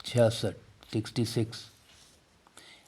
66।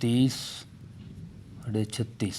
30 36।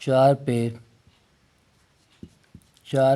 4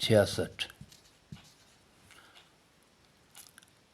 66।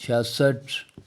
66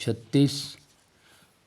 36।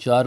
4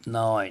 9।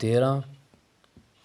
13,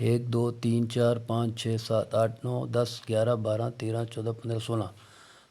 1 2 3 4 5 6 7 8 9 10 11 12 13 14 15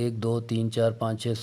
1 2 3 4 5 6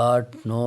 8 9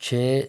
6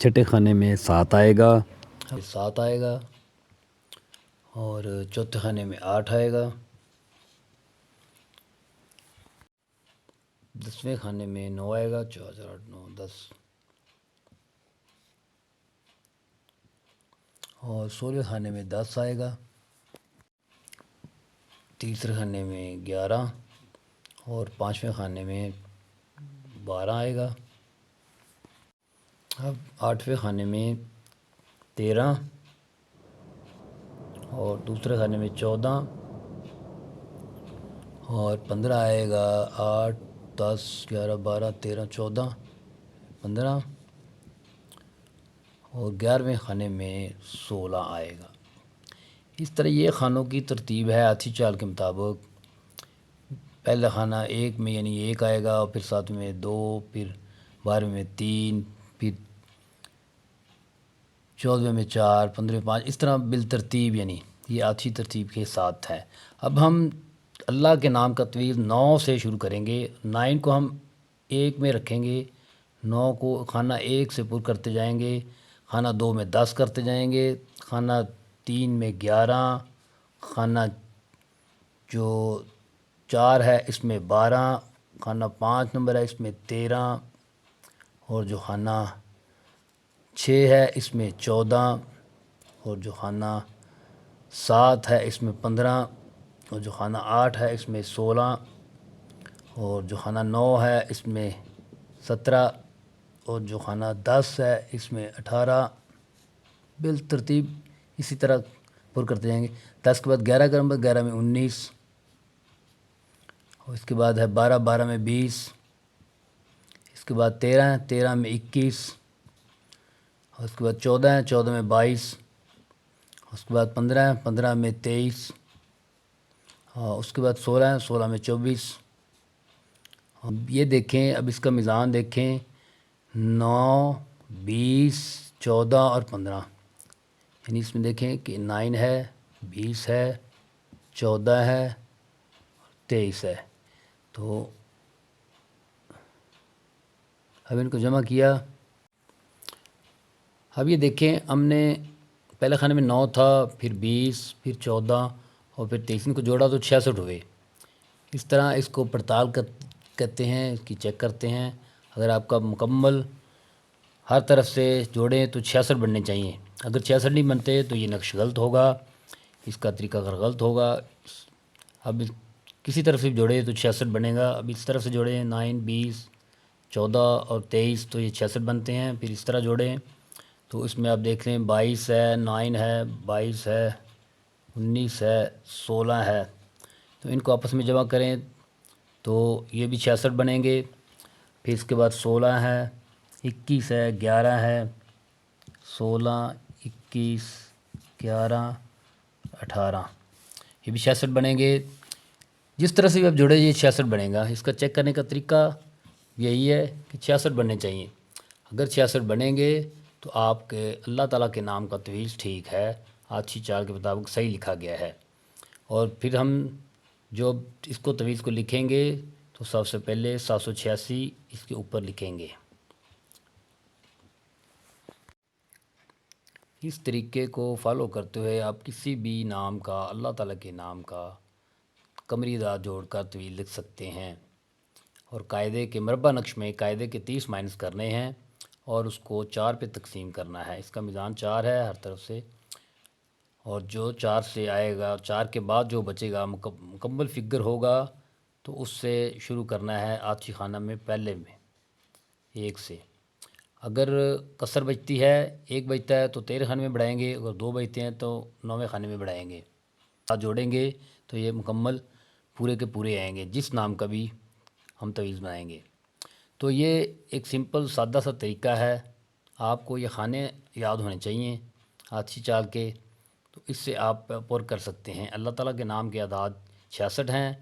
چھٹے خانے میں 7 آئے گا، 7 آئے گا، اور چوتھے خانے میں 8 آئے گا، 10ویں خانے میں 9 آئے گا، 4 8 9 10، اور 16ویں خانے میں 10 آئے گا، تیسرے خانے میں 11، اور 5ویں خانے میں 12 آئے گا، اب 8ویں خانے میں 13، اور دوسرے خانے میں 14، اور 15 آئے گا، 8 10 11 12 13 14 15، اور 11ویں خانے میں 16 آئے گا۔ اس طرح یہ خانوں کی ترتیب ہے ہاتھی چال کے مطابق۔ پہلا خانہ 1 میں یعنی 1 آئے گا، اور پھر 7ویں میں 2، پھر 12ویں میں 3، پھر 14ویں میں 4، 15ویں 5، اس طرح بالترتیب، یعنی یہ ہاتھی ترتیب کے ساتھ ہے۔ اب ہم اللہ کے نام کا طویل 9 سے شروع کریں گے۔ 9 کو ہم 1 میں رکھیں گے، 9 کو خانہ 1 سے پر کرتے جائیں گے، خانہ 2 میں 10 کرتے جائیں گے، خانہ 3 میں 11، خانہ جو 4 ہے اس میں 12، خانہ 5 نمبر ہے اس میں 13، اور جو خانہ 6 ہے اس میں 14، اور جو خانہ 7 ہے اس میں 15، اور جو خانہ 8 ہے اس میں 16، اور جو خانہ 9 ہے اس میں 17، اور جو خانہ 10 ہے اس میں 18، بالترتیب اسی طرح پر کرتے جائیں گے۔ 10 کے بعد 11 کا نمبر، 11 میں 19، اور اس کے بعد ہے 12، 12 میں 20، اس کے بعد 13 ہے، 13 میں 21، اور اس کے بعد 14 ہے، 14 میں 22، اس کے بعد 15 ہے، 15 میں 23، اور اس کے بعد 16 ہے، 16 میں 24۔ اب یہ دیکھیں، اب اس کا میزان دیکھیں، 9 20 14 اور 15، یعنی اس میں دیکھیں کہ 9 ہے، 20 ہے، 14 ہے، 23 ہے۔ تو اب ان کو جمع کیا، اب یہ دیکھیں ہم نے پہلے خانے میں 9 تھا، پھر 20، پھر 14، اور پھر 23، ان کو جوڑا تو 66 ہوئے۔ اس طرح اس کو پڑتال کرتے ہیں، اس کی چیک کرتے ہیں۔ اگر آپ کا مکمل ہر طرف سے جوڑیں تو 66 بننے چاہیے۔ اگر 66 نہیں بنتے تو یہ نقش غلط ہوگا، اس کا طریقہ اگر غلط ہوگا۔ اب کسی طرف سے جوڑے تو 66 بنے گا۔ اب اس طرف سے جوڑیں، 9 20 14 اور 23، تو یہ 66 بنتے ہیں۔ پھر اس طرح جوڑیں تو اس میں آپ دیکھ لیں 22 ہے، 9 ہے، 22 ہے، 19 ہے، 16 ہے، تو ان کو آپس میں جمع کریں تو یہ بھی 66 بنیں گے۔ پھر اس کے بعد 16 ہے، 21 ہے، 11 ہے، 16 21 11 18، یہ بھی 66 بنیں گے۔ جس طرح سے بھی آپ جوڑے یہ 66 بنے گا۔ اس کا چیک کرنے کا طریقہ یہی ہے کہ 66 بننے چاہیے۔ اگر 66 بنیں گے تو آپ کے اللہ تعالیٰ کے نام کا طویل ٹھیک ہے، ہاتھی چال کے مطابق صحیح لکھا گیا ہے۔ اور پھر ہم جو اس کو طویل کو لکھیں گے تو سب سے پہلے 786 اس کے اوپر لکھیں گے۔ اس طریقے کو فالو کرتے ہوئے آپ کسی بھی نام کا، اللہ تعالیٰ کے نام کا قمری داد جوڑ کر طویل لکھ سکتے ہیں۔ اور قاعدے کے مربع نقش میں قاعدے کے 30 مائنس کرنے ہیں اور اس کو 4 پہ تقسیم کرنا ہے۔ اس کا میزان 4 ہے ہر طرف سے، اور جو 4 سے آئے گا، 4 کے بعد جو بچے گا مکمل فگر ہوگا تو اس سے شروع کرنا ہے آٹھی خانہ میں پہلے میں 1 سے۔ اگر کسر بچتی ہے، 1 بچتا ہے تو 13 خانے میں بڑھائیں گے، اگر 2 بچتے ہیں تو 9ویں خانے میں بڑھائیں گے۔ ساتھ جوڑیں گے تو یہ مکمل پورے کے پورے آئیں گے، جس نام کا بھی ہم طویل بنائیں گے۔ تو یہ ایک سمپل سادہ سا طریقہ ہے۔ آپ کو یہ خانے یاد ہونے چاہیے ہاتھی چال کے، تو اس سے آپ پر کر سکتے ہیں۔ اللہ تعالیٰ کے نام کے اعداد 66 ہیں،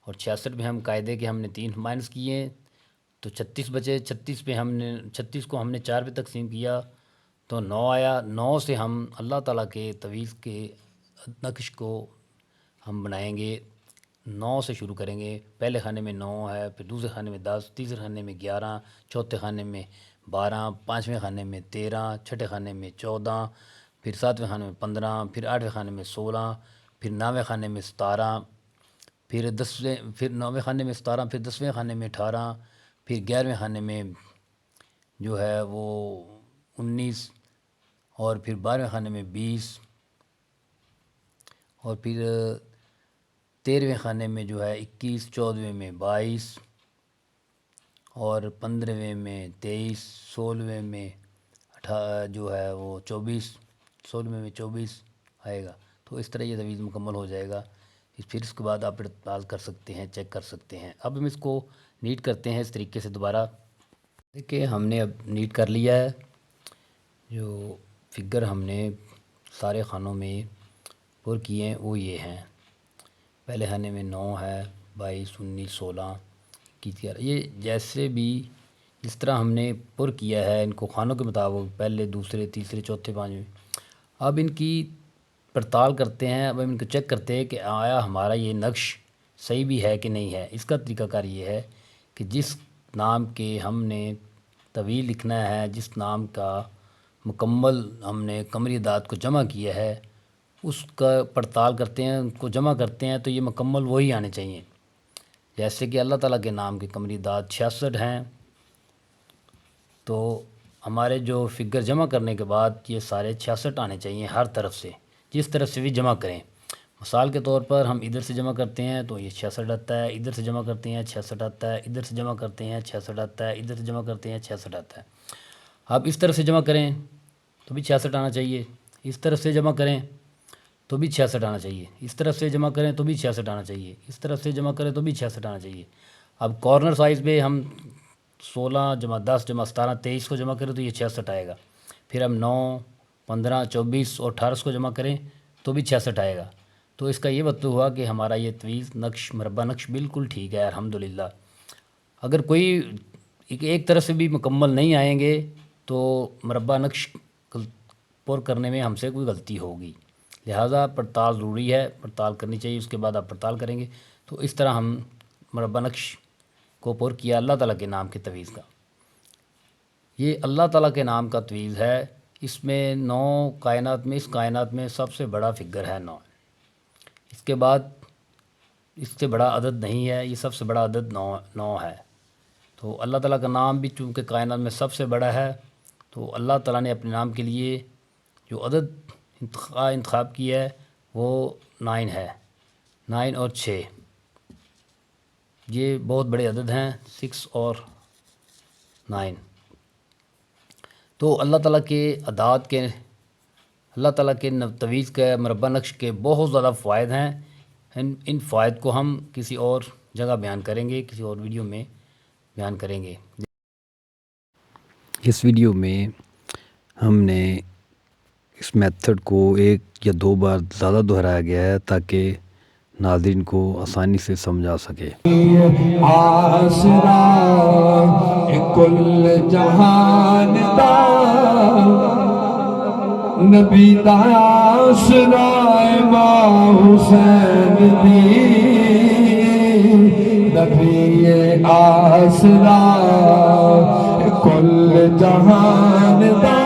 اور 66 میں ہم قاعدے کے ہم نے 3 مائنس کیے تو 36 بچے۔ 36 کو ہم نے 4 پہ تقسیم کیا تو 9 آیا۔ 9 سے ہم اللہ تعالیٰ کے طویل کے نقش کو ہم بنائیں گے 9 سے شروع کریں گے. پہلے خانے میں 9 ہے، پھر دوسرے خانے میں 10، تیسرے خانے میں 11، چوتھے خانے میں 12، پانچویں خانے میں 13، چھٹے خانے میں 14، پھر ساتویں خانے میں 15، پھر آٹھویں خانے میں 16، پھر نویں خانے میں 17، پھر نویں خانے میں 17، پھر 10ویں خانے میں 18، پھر 11ویں خانے میں جو ہے وہ 19، اور پھر 12ویں خانے میں 20، اور پھر 13ویں خانے میں جو ہے 21، 14ویں میں 22، اور 15ویں میں 23، 16ویں میں جو ہے وہ 24، 16ویں میں 24 آئے گا. تو اس طرح یہ تعویذ مکمل ہو جائے گا. پھر اس کے بعد آپ پڑتال کر سکتے ہیں، چیک کر سکتے ہیں. اب ہم اس کو نیٹ کرتے ہیں اس طریقے سے دوبارہ. دیکھیں ہم نے اب نیٹ کر لیا ہے. جو فگر ہم نے سارے خانوں میں پر کیے ہیں وہ یہ ہیں. پہلے خانے میں 9 ہے، 22، 19، 16 کی طرح یہ جیسے بھی جس طرح ہم نے پر کیا ہے ان کو خانوں کے مطابق، پہلے، دوسرے، تیسرے، چوتھے، پانچویں. اب ان کی پڑتال کرتے ہیں. اب ہم ان کو چیک کرتے ہیں کہ آیا ہمارا یہ نقش صحیح بھی ہے کہ نہیں ہے. اس کا طریقہ کار یہ ہے کہ جس نام کے ہم نے طویل لکھنا ہے، جس نام کا مکمل ہم نے قمری اعداد کو جمع کیا ہے، اس کا پڑتال کرتے ہیں، ان کو جمع کرتے ہیں تو یہ مکمل وہی آنے چاہیے. جیسے کہ اللہ تعالیٰ کے نام کے قمری اعداد 66 ہیں، تو ہمارے جو فگر جمع کرنے کے بعد یہ سارے 66 آنے چاہیے ہر طرف سے، جس طرف سے بھی جمع کریں. مثال کے طور پر ہم ادھر سے جمع کرتے ہیں تو یہ 66 آتا ہے، ادھر سے جمع کرتے ہیں 66 آتا ہے، ادھر سے جمع کرتے ہیں 66 آتا ہے، ادھر سے جمع کرتے ہیں 66 آتا ہے. آپ اس طرف سے جمع کریں تو بھی 66 آنا چاہیے، اس طرف سے جمع کریں تو بھی 66 آنا چاہیے، اس طرف سے جمع کریں تو بھی 66 آنا چاہیے، اس طرف سے جمع کریں تو بھی 66 آنا چاہیے. اب کارنر سائز پہ ہم 16 جمع 10 جمع 17 23 کو جمع کریں تو یہ 66 آئے گا. پھر ہم 9، 15، 24 اور 18 کو جمع کریں تو بھی 66 آئے گا. تو اس کا یہ مطلب ہوا کہ ہمارا یہ تعویذ نقش، مربع نقش بالکل ٹھیک ہے الحمدللہ. اگر کوئی ایک طرف سے بھی مکمل نہیں آئیں گے تو مربع نقش پر کرنے میں ہم سے کوئی غلطی ہوگی. لہٰذا پڑتال ضروری ہے، پڑتال کرنی چاہیے. اس کے بعد آپ پڑتال کریں گے تو اس طرح ہم مربع نقش کو پر کیا اللہ تعالیٰ کے نام کے تعویذ کا. یہ اللہ تعالیٰ کے نام کا تعویذ ہے. اس میں 9 کائنات میں، اس کائنات میں سب سے بڑا فگر ہے 9. اس کے بعد اس سے بڑا عدد نہیں ہے. یہ سب سے بڑا عدد 9 ہے. تو اللہ تعالیٰ کا نام بھی چونکہ کائنات میں سب سے بڑا ہے، تو اللہ تعالیٰ نے اپنے نام کے لیے جو عدد انتخاب کیا ہے وہ 9 ہے. 9 اور 6 یہ بہت بڑے عدد ہیں، 6 اور 9. تو اللہ تعالیٰ کے اعداد کے، اللہ تعالیٰ کے تعویذ کے مربع نقش کے بہت زیادہ فوائد ہیں. ان فوائد کو ہم کسی اور جگہ بیان کریں گے، کسی اور ویڈیو میں بیان کریں گے. اس ویڈیو میں ہم نے اس میتھڈ کو 1 یا 2 بار زیادہ دہرایا گیا ہے تاکہ ناظرین کو آسانی سے سمجھا سکے. آسرا کل جہان دا نبی دا آسرا امام حسین دی، نبی آسرا کل جہان دا